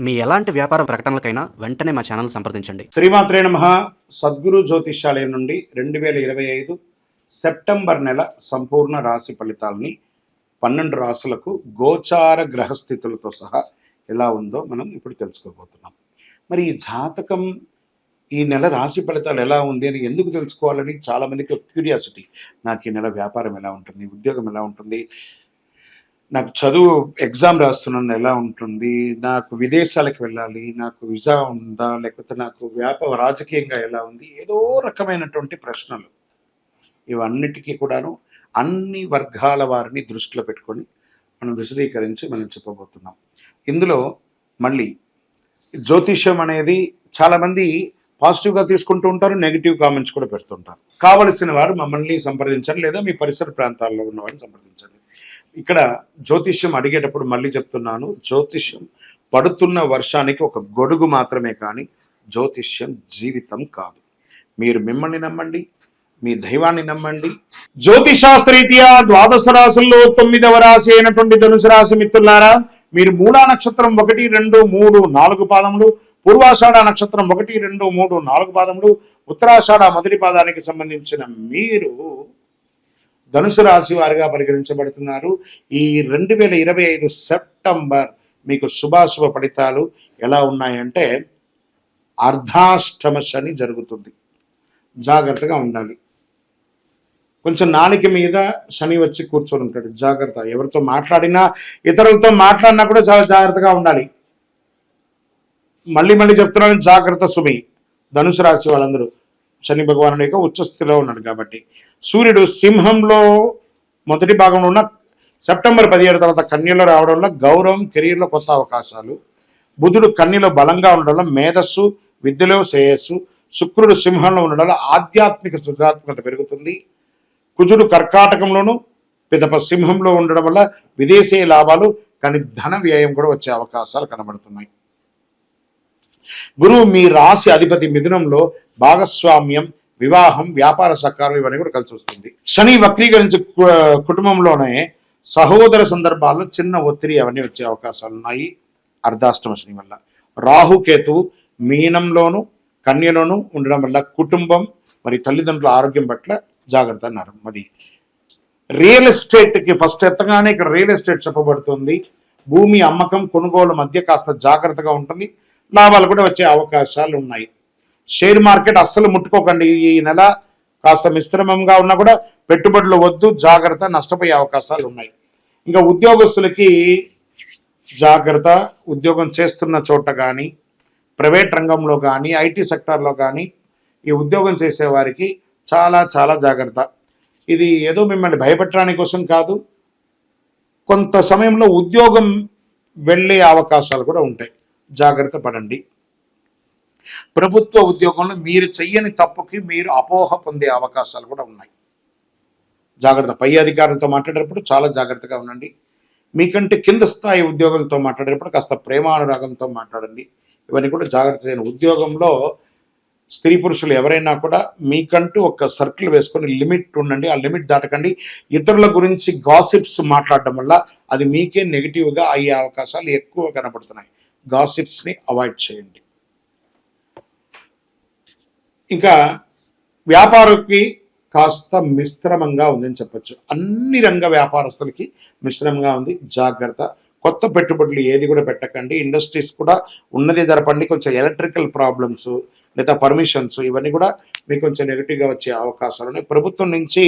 మీ ఎలాంటి వ్యాపార ప్రకటనలకైనా వెంటనే మా ఛానల్ సంప్రదించండి. శ్రీమాత్రే నమః. సద్గురు జ్యోతిష్యాలయం నుండి 2025 సెప్టెంబర్ నెల సంపూర్ణ రాశి ఫలితాలని 12 రాశులకు గోచార గ్రహస్థితులతో సహా ఎలా ఉందో మనం ఇప్పుడు తెలుసుకోబోతున్నాం. మరి ఈ జాతకం ఈ నెల రాశి ఫలితాలు ఎలా ఉంది అని ఎందుకు తెలుసుకోవాలని చాలా మందికి ఒక క్యూరియాసిటీ. నాకు ఈ నెల వ్యాపారం ఎలా ఉంటుంది, ఉద్యోగం ఎలా ఉంటుంది, నాకు చదువు ఎగ్జామ్ రాస్తున్నాను ఎలా ఉంటుంది, నాకు విదేశాలకు వెళ్ళాలి, నాకు వీసా ఉందా, లేకపోతే నాకు రాజకీయంగా ఎలా ఉంది, ఏదో రకమైనటువంటి ప్రశ్నలు. ఇవన్నిటికీ కూడాను అన్ని వర్గాల వారిని దృష్టిలో పెట్టుకొని మనం విశదీకరించి మనం చెప్పబోతున్నాం. ఇందులో మళ్ళీ జ్యోతిష్యం అనేది చాలామంది పాజిటివ్గా తీసుకుంటూ ఉంటారు, నెగిటివ్ కామెంట్స్ కూడా పెడుతుంటారు. కావలసిన వారు మమ్మల్ని సంప్రదించండి, లేదా మీ పరిసర ప్రాంతాల్లో ఉన్న వారిని సంప్రదించండి. ఇక్కడ జ్యోతిష్యం అడిగేటప్పుడు మళ్ళీ చెప్తున్నాను, జ్యోతిష్యం పడుతున్న వర్షానికి ఒక గొడుగు మాత్రమే, కానీ జ్యోతిష్యం జీవితం కాదు. మీరు మిమ్మల్ని నమ్మండి, మీ దైవాన్ని నమ్మండి. జ్యోతిశాస్త్రరీత్యా ద్వాదశ రాశుల్లో 9వ రాశి అయినటువంటి ధనుసు రాశి మిత్రులారా, మీరు మూలా నక్షత్రం 1, 2, 3, 4 పాదములు, పూర్వాషాఢ నక్షత్రం 1, 2, 3, 4 పాదములు, ఉత్తరాషాఢ మొదటి పాదానికి సంబంధించిన మీరు ధనుసు రాశి వారిగా పరిగణించబడుతున్నారు. ఈ 2025 సెప్టెంబర్ మీకు శుభాశుభ ఫలితాలు ఎలా ఉన్నాయంటే, అర్ధాష్టమ శని జరుగుతుంది, జాగ్రత్తగా ఉండాలి. కొంచెం నాలుక మీద శని వచ్చి కూర్చొని ఉంటాడు, జాగ్రత్త. ఎవరితో మాట్లాడినా, ఇతరులతో మాట్లాడినా కూడా చాలా జాగ్రత్తగా ఉండాలి. మళ్ళీ చెప్తున్నాను, జాగ్రత్త సుమి. ధనుసు రాశి వాళ్ళందరూ శని భగవానుడి యొక్క ఉచ్చస్థితిలో ఉన్నాడు కాబట్టి. సూర్యుడు సింహంలో మొదటి భాగంలో ఉన్న సెప్టెంబర్ 17 తర్వాత కన్యలో రావడం వల్ల గౌరవం, కెరీర్లో కొత్త అవకాశాలు. బుధుడు కన్యలో బలంగా ఉండడం వల్ల మేధస్సు, విద్యలో శ్రేయస్సు. శుక్రుడు సింహంలో ఉండడం వల్ల ఆధ్యాత్మిక సృజనాత్మకత పెరుగుతుంది. కుజుడు కర్కాటకంలోను పిదప సింహంలో ఉండడం వల్ల విదేశీ లాభాలు, కానీ ధన వ్యయం కూడా వచ్చే అవకాశాలు కనబడుతున్నాయి. గురువు మీ రాశి అధిపతి మిథునంలో భాగస్వామ్యం, వివాహం, వ్యాపార సహకారం ఇవన్నీ కూడా కలిసి వస్తుంది. శని వక్రీకరించి కుటుంబంలోనే సహోదర సందర్భాల్లో చిన్న ఒత్తిడి అవన్నీ వచ్చే అవకాశాలు ఉన్నాయి అర్ధాష్టమ శని వల్ల. రాహుకేతువు మీనంలోను కన్యలోను ఉండడం వల్ల కుటుంబం మరి తల్లిదండ్రుల ఆరోగ్యం పట్ల జాగ్రత్త అన్నారు. మరి రియల్ ఎస్టేట్కి ఫస్ట్ ఎత్తగానే ఇక్కడ రియల్ ఎస్టేట్ చెప్పబడుతుంది. భూమి అమ్మకం, కొనుగోలు మధ్య కాస్త జాగ్రత్తగా ఉంటుంది, లాభాలు కూడా వచ్చే అవకాశాలు ఉన్నాయి. షేర్ మార్కెట్ అస్సలు ముట్టుకోకండి. ఈ నెల కాస్త మిశ్రమంగా ఉన్నా కూడా పెట్టుబడులు వద్దు, జాగ్రత్త, నష్టపోయే అవకాశాలు ఉన్నాయి. ఇంకా ఉద్యోగస్తులకి జాగ్రత్త. ఉద్యోగం చేస్తున్న చోట కానీ, ప్రైవేట్ రంగంలో కానీ, ఐటీ సెక్టార్లో కానీ ఈ ఉద్యోగం చేసే వారికి చాలా చాలా జాగ్రత్త. ఇది ఏదో మిమ్మల్ని భయపెట్టడానికి కోసం కాదు, కొంత సమయంలో ఉద్యోగం వెళ్ళే అవకాశాలు కూడా ఉంటాయి, జాగ్రత్త పడండి. ప్రభుత్వ ఉద్యోగంలో మీరు చెయ్యని తప్పుకి మీరు అపోహ పొందే అవకాశాలు కూడా ఉన్నాయి, జాగ్రత్త. పై అధికారులతో మాట్లాడేటప్పుడు చాలా జాగ్రత్తగా ఉండండి. మీకంటే కింద స్థాయి ఉద్యోగులతో మాట్లాడేటప్పుడు కాస్త ప్రేమానురాగంతో మాట్లాడండి. ఇవన్నీ కూడా జాగ్రత్త చేయండి. ఉద్యోగంలో స్త్రీ పురుషులు ఎవరైనా కూడా మీకంటూ ఒక సర్కిల్ వేసుకొని లిమిట్ ఉండండి, ఆ లిమిట్ దాటకండి. ఇతరుల గురించి గాసిప్స్ మాట్లాడడం వల్ల అది మీకే నెగిటివ్గా అయ్యే అవకాశాలు ఎక్కువ కనబడుతున్నాయి. గాసిప్స్ని అవాయిడ్ చేయండి. ఇంకా వ్యాపారికి కాస్త మిశ్రమంగా ఉందని చెప్పచ్చు. అన్ని రంగ వ్యాపారస్తులకి మిశ్రమంగా ఉంది, జాగ్రత్త. కొత్త పెట్టుబడులు ఏది కూడా పెట్టకండి. ఇండస్ట్రీస్ కూడా ఉన్నదే జరపండి. కొంచెం ఎలక్ట్రికల్ ప్రాబ్లమ్స్ లేదా పర్మిషన్స్ ఇవన్నీ కూడా మీకు కొంచెం నెగిటివ్గా వచ్చే అవకాశాలు ఉన్నాయి. ప్రభుత్వం నుంచి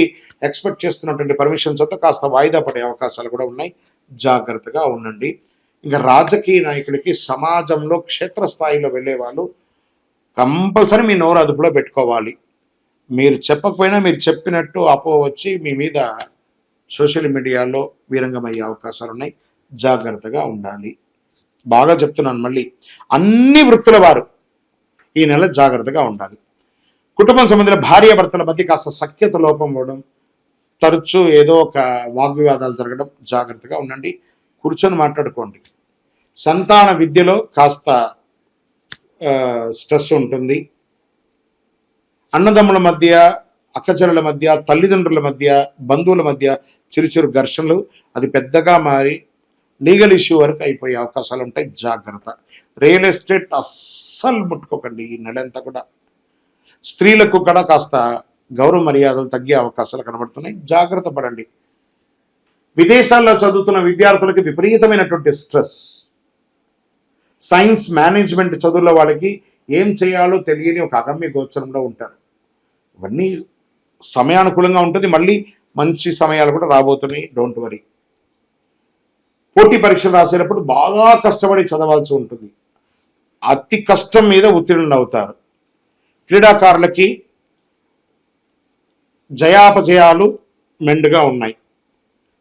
ఎక్స్పెక్ట్ చేస్తున్నటువంటి పర్మిషన్స్ అంతా కాస్త వాయిదా పడే అవకాశాలు కూడా ఉన్నాయి, జాగ్రత్తగా ఉండండి. ఇంకా రాజకీయ నాయకులకి సమాజంలో క్షేత్రస్థాయిలో వెళ్ళే వాళ్ళు కంపల్సరీ మీ నోరు అదుపులో పెట్టుకోవాలి. మీరు చెప్పకపోయినా మీరు చెప్పినట్టు అపో వచ్చి మీ మీద సోషల్ మీడియాలో వీరంగమయ్యే అవకాశాలు ఉన్నాయి, జాగ్రత్తగా ఉండాలి. బాగా చెప్తున్నాను మళ్ళీ, అన్ని వృత్తుల వారు ఈ నెల జాగ్రత్తగా ఉండాలి. కుటుంబం సంబంధించిన భార్యాభర్తల మధ్య కాస్త సఖ్యత లోపం అవ్వడం, తరచూ ఏదో ఒక వాగ్వివాదాలు జరగడం, జాగ్రత్తగా ఉండండి. కూర్చొని మాట్లాడుకోండి. సంతాన విద్యలో కాస్త స్ట్రెస్ ఉంటుంది. అన్నదమ్ముల మధ్య, అక్కచెల్లెల మధ్య, తల్లిదండ్రుల మధ్య, బంధువుల మధ్య చిరుచిరు ఘర్షణలు అది పెద్దగా మారి లీగల్ ఇష్యూ వరకు అయిపోయే అవకాశాలు ఉంటాయి, జాగ్రత్త. రియల్ ఎస్టేట్ అస్సలు ముట్టుకోకండి ఈ నెలంతా కూడా. స్త్రీలకు కూడా కాస్త గౌరవ మర్యాదలు తగ్గే అవకాశాలు కనబడుతున్నాయి, జాగ్రత్త పడండి. విదేశాల్లో చదువుతున్న విద్యార్థులకి విపరీతమైనటువంటి స్ట్రెస్. సైన్స్ మేనేజ్మెంట్ చదువుల వాళ్ళకి ఏం చేయాలో తెలియని ఒక అగమ్య గోచరంలో ఉంటారు. ఇవన్నీ సమయానుకూలంగా ఉంటుంది, మళ్ళీ మంచి సమయాలు కూడా రాబోతున్నాయి, డోంట్ వరీ. పోటీ పరీక్షలు రాసేటప్పుడు బాగా కష్టపడి చదవాల్సి ఉంటుంది, అతి కష్టం మీద ఉత్తీర్ణులు అవుతారు. క్రీడాకారులకి జయాపజయాలు మెండుగా ఉన్నాయి.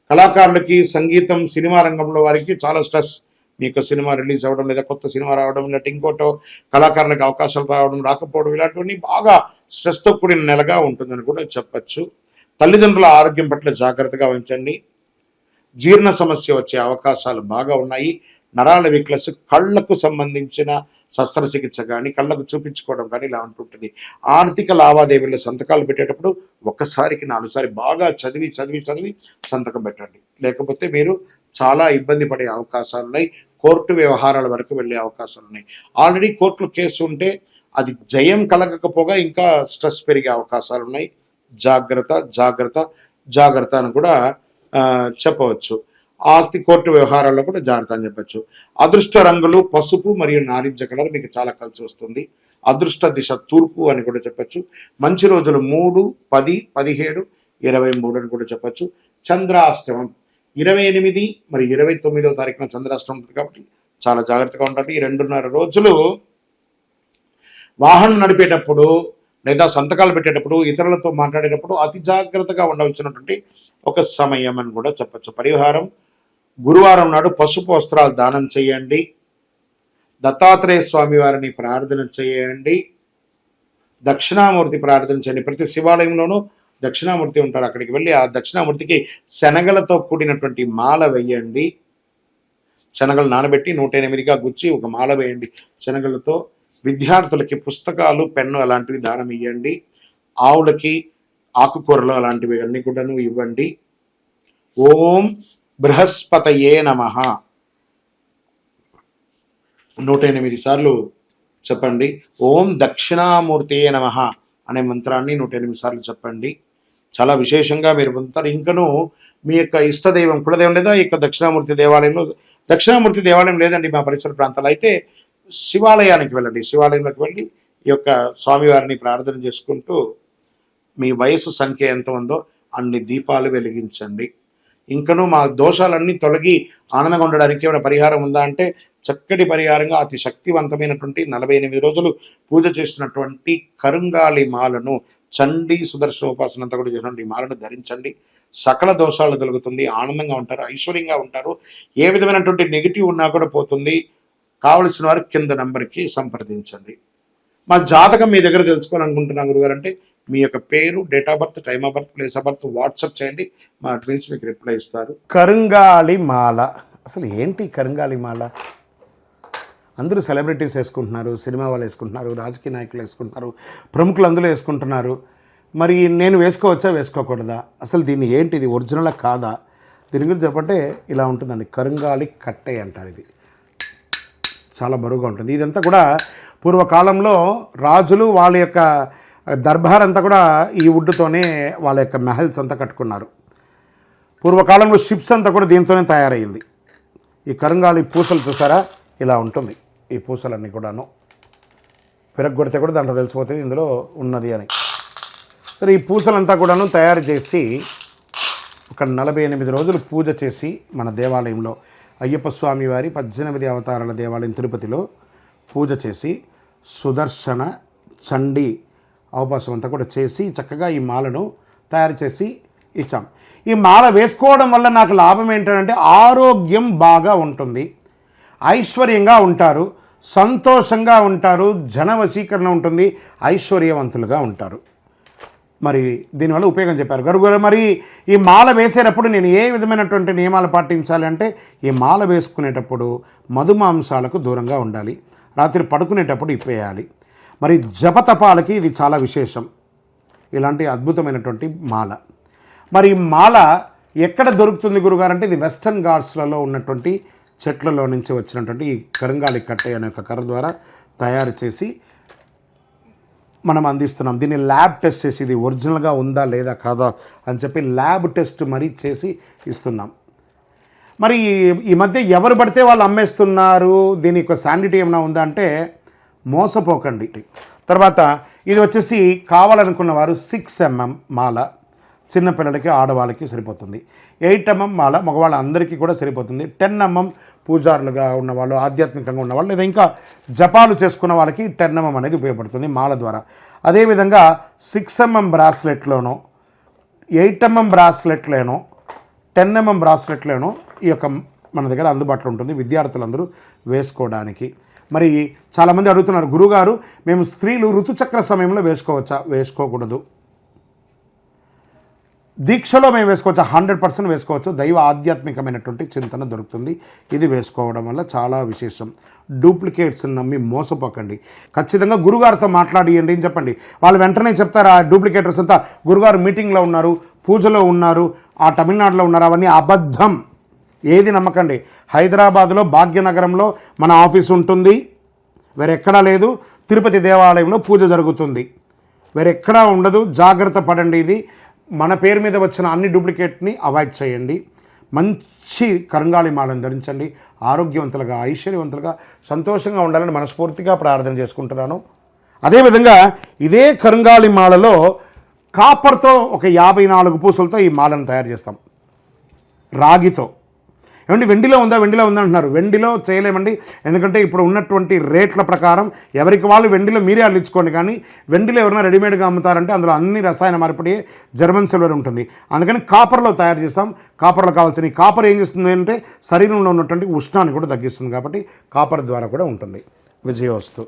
కళాకారులకి సంగీతం సినిమా రంగంలో వారికి చాలా స్ట్రెస్. మీకు సినిమా రిలీజ్ అవ్వడం, లేదా కొత్త సినిమా రావడం, లేకపోతే ఇంకోటో కళాకారులకు అవకాశాలు రావడం రాకపోవడం, ఇలాంటివన్నీ బాగా స్ట్రెస్తో కూడిన నెలగా ఉంటుందని కూడా చెప్పచ్చు. తల్లిదండ్రుల ఆరోగ్యం పట్ల జాగ్రత్తగా వహించండి. జీర్ణ సమస్య వచ్చే అవకాశాలు బాగా ఉన్నాయి. నరాల వీక్నెస్, కళ్ళకు సంబంధించిన శస్త్రచికిత్స కానీ కళ్ళకు చూపించుకోవడం కానీ ఇలా ఉంటుంటుంది. ఆర్థిక లావాదేవీల్లో సంతకాలు పెట్టేటప్పుడు ఒక్కసారికి 4 సార్లు బాగా చదివి సంతకం పెట్టండి, లేకపోతే మీరు చాలా ఇబ్బంది పడే అవకాశాలు ఉన్నాయి. కోర్టు వ్యవహారాల వరకు వెళ్ళే అవకాశాలు ఉన్నాయి. ఆల్రెడీ కోర్టులో కేసు ఉంటే అది జయం కలగకపోగా ఇంకా స్ట్రెస్ పెరిగే అవకాశాలు ఉన్నాయి. జాగ్రత్త అని కూడా చెప్పవచ్చు. ఆస్తి కోర్టు వ్యవహారాల్లో కూడా జాగ్రత్త అని చెప్పచ్చు. అదృష్ట రంగులు పసుపు మరియు నారింజ కలర్ మీకు చాలా కలిసి వస్తుంది. అదృష్ట దిశ తూర్పు అని కూడా చెప్పచ్చు. మంచి రోజులు 3, 10, 17, 23 అని కూడా చెప్పచ్చు. చంద్రాష్టమం 28 మరియు 29వ తారీఖున చంద్రాష్టమం ఉంటుంది కాబట్టి చాలా జాగ్రత్తగా ఉండండి. ఈ 2.5 రోజులు వాహనం నడిపేటప్పుడు లేదా సంతకాలు పెట్టేటప్పుడు ఇతరులతో మాట్లాడేటప్పుడు అతి జాగ్రత్తగా ఉండవలసినటువంటి ఒక సమయం అని కూడా చెప్పచ్చు. పరిహారం: గురువారం నాడు పసుపు వస్త్రాలు దానం చేయండి. దత్తాత్రేయ స్వామి వారిని ప్రార్థన చేయండి. దక్షిణామూర్తి ప్రార్థన చేయండి. ప్రతి శివాలయంలోనూ దక్షిణామూర్తి ఉంటారు, అక్కడికి వెళ్ళి ఆ దక్షిణామూర్తికి శనగలతో కూడినటువంటి మాల వేయండి. శనగలు నానబెట్టి 108గా గుచ్చి ఒక మాల వేయండి శనగలతో. విద్యార్థులకి పుస్తకాలు, పెన్ను అలాంటివి దానం ఇవ్వండి. ఆవులకి ఆకుకూరలు అలాంటివి అన్ని కూడాను ఇవ్వండి. ఓం బృహస్పతయే నమః 108 సార్లు చెప్పండి. ఓం దక్షిణామూర్తియే నమః అనే మంత్రాన్ని 108 సార్లు చెప్పండి. చాలా విశేషంగా మీరు పొందుతారు. ఇంకను మీ యొక్క ఇష్టదైవం కులదైవం లేదా ఈ యొక్క దక్షిణామూర్తి దేవాలయం లేదండి మా పరిసర ప్రాంతాలు అయితే శివాలయానికి వెళ్ళండి. శివాలయంలోకి వెళ్ళి ఈ యొక్క స్వామివారిని ప్రార్థన చేసుకుంటూ మీ వయసు సంఖ్య ఎంత ఉందో అన్ని దీపాలు వెలిగించండి. ఇంకనూ మా దోషాలన్నీ తొలగి ఆనందంగా ఉండడానికి ఏమైనా పరిహారం ఉందా అంటే చక్కటి పరిహారంగా అతి శక్తివంతమైనటువంటి 48 రోజులు పూజ చేసినటువంటి కరుంగాలి మాలను, చండీ సుదర్శన ఉపాసన అంతా కూడా చేసినటువంటి మాలను ధరించండి. సకల దోషాలు తొలగుతుంది, ఆనందంగా ఉంటారు, ఐశ్వర్యంగా ఉంటారు. ఏ విధమైనటువంటి నెగిటివ్ ఉన్నా కూడా పోతుంది. కావలసిన వారు కింద నంబర్కి సంప్రదించండి. మా జాతకం మీ దగ్గర తెలుసుకోవాలనుకుంటున్నాను గురుగారు అంటే మీ యొక్క పేరు, date of birth, time of birth, place of birth WhatsApp చేయండి. మా అడ్మిన్స్ మీకు రిప్లై ఇస్తారు. కరుంగాలి మాల అసలు ఏంటి? కరుంగాలి మాల అందరూ సెలబ్రిటీస్ వేసుకుంటున్నారు, సినిమా వాళ్ళు వేసుకుంటున్నారు, రాజకీయ నాయకులు వేసుకుంటున్నారు, ప్రముఖులు అందులో వేసుకుంటున్నారు. మరి నేను వేసుకోవచ్చా వేసుకోకూడదా? అసలు దీన్ని ఏంటి, ఇది ఒరిజినల్ కాదా? దీని గురించి చెప్పంటే ఇలా ఉంటుందండి. కరుంగాలి కట్టె అంటారు. ఇది చాలా బరువుగా ఉంటుంది. ఇదంతా కూడా పూర్వకాలంలో రాజులు వాళ్ళ యొక్క దర్బార్ అంతా కూడా ఈ వుడ్తోనే వాళ్ళ యొక్క మెహల్స్ అంతా కట్టుకున్నారు. పూర్వకాలంలో షిప్స్ అంతా కూడా దీంతోనే తయారయ్యింది. ఈ కరుంగాలి పూసలు చూసారా, ఇలా ఉంటుంది. ఈ పూసలన్నీ కూడాను పిరగొడితే కూడా దాంట్లో తెలిసిపోతుంది ఇందులో ఉన్నది అని. సరే, ఈ పూసలంతా కూడాను తయారు చేసి ఒక 48 రోజులు పూజ చేసి మన దేవాలయంలో అయ్యప్ప స్వామి వారి 18 అవతారాల దేవాలయం తిరుపతిలో పూజ చేసి సుదర్శన, చండీ అవకాశం అంతా కూడా చేసి చక్కగా ఈ మాలను తయారు చేసి ఇచ్చాం. ఈ మాల వేసుకోవడం వల్ల నాకు లాభం ఏంటంటే ఆరోగ్యం బాగా ఉంటుంది, ఐశ్వర్యంగా ఉంటారు, సంతోషంగా ఉంటారు, జన వశీకరణ ఉంటుంది, ఐశ్వర్యవంతులుగా ఉంటారు. మరి దీనివల్ల ఉపయోగం చెప్పారు గురుగారు. మరి ఈ మాల వేసేటప్పుడు నేను ఏ విధమైనటువంటి నియమాలు పాటించాలి అంటే ఈ మాల వేసుకునేటప్పుడు మధుమాంసాలకు దూరంగా ఉండాలి, రాత్రి పడుకునేటప్పుడు ఇప్పేయాలి. మరి జపతపాలకి ఇది చాలా విశేషం, ఇలాంటి అద్భుతమైనటువంటి మాల. మరి ఈ మాల ఎక్కడ దొరుకుతుంది గురుగారు అంటే ఇది వెస్టర్న్ ఘాట్స్లలో ఉన్నటువంటి చెట్లలో నుంచి వచ్చినటువంటి ఈ కరుంగాలి కట్టె అనే ఒక కర్ర ద్వారా తయారు చేసి మనం అందిస్తున్నాం. దీన్ని ల్యాబ్ టెస్ట్ చేసి ఇది ఒరిజినల్గా ఉందా లేదా కాదా అని చెప్పి ల్యాబ్ టెస్ట్ మరీ చేసి ఇస్తున్నాం. మరి ఈ మధ్య ఎవరు పడితే వాళ్ళు అమ్మేస్తున్నారు, దీని యొక్క శానిటీ ఏమైనా ఉందా అంటే మోసపోకండి. తర్వాత ఇది వచ్చేసి కావాలనుకున్న వారు 6 mm మాల చిన్నపిల్లలకి ఆడవాళ్ళకి సరిపోతుంది. 8 mm మాల మగవాళ్ళందరికీ కూడా సరిపోతుంది. 10 mm పూజారులుగా ఉన్నవాళ్ళు, ఆధ్యాత్మికంగా ఉన్నవాళ్ళు, లేదా ఇంకా జపాలు చేసుకున్న వాళ్ళకి 10 mm అనేది ఉపయోగపడుతుంది మాల ద్వారా. అదేవిధంగా 6 mm బ్రాస్లెట్లోనో 8 mm బ్రాస్లెట్లోనో 10 mm బ్రాస్లెట్లోనో ఈ యొక్క మన దగ్గర అందుబాటులో ఉంటుంది విద్యార్థులందరూ వేసుకోవడానికి. మరి చాలామంది అడుగుతున్నారు, గురుగారు మేము స్త్రీలు ఋతుచక్ర సమయంలో వేసుకోవచ్చా? వేసుకోకూడదు. దీక్షలో మేము వేసుకోవచ్చు, 100% వేసుకోవచ్చు. దైవ ఆధ్యాత్మికమైనటువంటి చింతన దొరుకుతుంది. ఇది వేసుకోవడం వల్ల చాలా విశేషం. డూప్లికేట్స్ నమ్మి మోసపోకండి. ఖచ్చితంగా గురుగారితో మాట్లాడియండి అని చెప్పండి. వాళ్ళు వెంటనే చెప్తారు ఆ డూప్లికేటర్స్ అంతా గురుగారు మీటింగ్లో ఉన్నారు, పూజలో ఉన్నారు, ఆ తమిళనాడులో ఉన్నారు, అవన్నీ అబద్ధం. ఏది నమ్మకండి. హైదరాబాద్లో భాగ్యనగరంలో మన ఆఫీస్ ఉంటుంది, వేరెక్కడా లేదు. తిరుపతి దేవాలయంలో పూజ జరుగుతుంది, వేరెక్కడా ఉండదు. జాగ్రత్త పడండి. ఇది మన పేరు మీద వచ్చిన అన్ని డూప్లికేట్ని అవాయిడ్ చేయండి. మంచి కరుంగాళి మాలను ధరించండి. ఆరోగ్యవంతులుగా, ఐశ్వర్యవంతులుగా, సంతోషంగా ఉండాలని మనస్ఫూర్తిగా ప్రార్థన చేసుకుంటున్నాను. అదేవిధంగా ఇదే కరుంగాళి మాలలో కాపర్తో ఒక 54 పూసలతో ఈ మాలను తయారు చేస్తాం. రాగితో. ఏమండి వెండిలో ఉందా అంటున్నారు. వెండిలో చేయలేమండి, ఎందుకంటే ఇప్పుడు ఉన్నటువంటి రేట్ల ప్రకారం ఎవరికి వాళ్ళు వెండిలో మీరే అల్లించుకోండి. కానీ వెండిలో ఎవరైనా రెడీమేడ్గా అమ్ముతారంటే అందులో అన్ని రసాయన మార్పిడి, జర్మన్ సిల్వర్ ఉంటుంది. అందుకని కాపర్లో తయారు చేస్తాం. కాపర్లో కావాల్సిన ఈ కాపర్ ఏం చేస్తుంది అంటే శరీరంలో ఉన్నటువంటి ఉష్ణాన్ని కూడా తగ్గిస్తుంది. కాబట్టి కాపర్ ద్వారా కూడా ఉంటుంది. విజయోస్తు.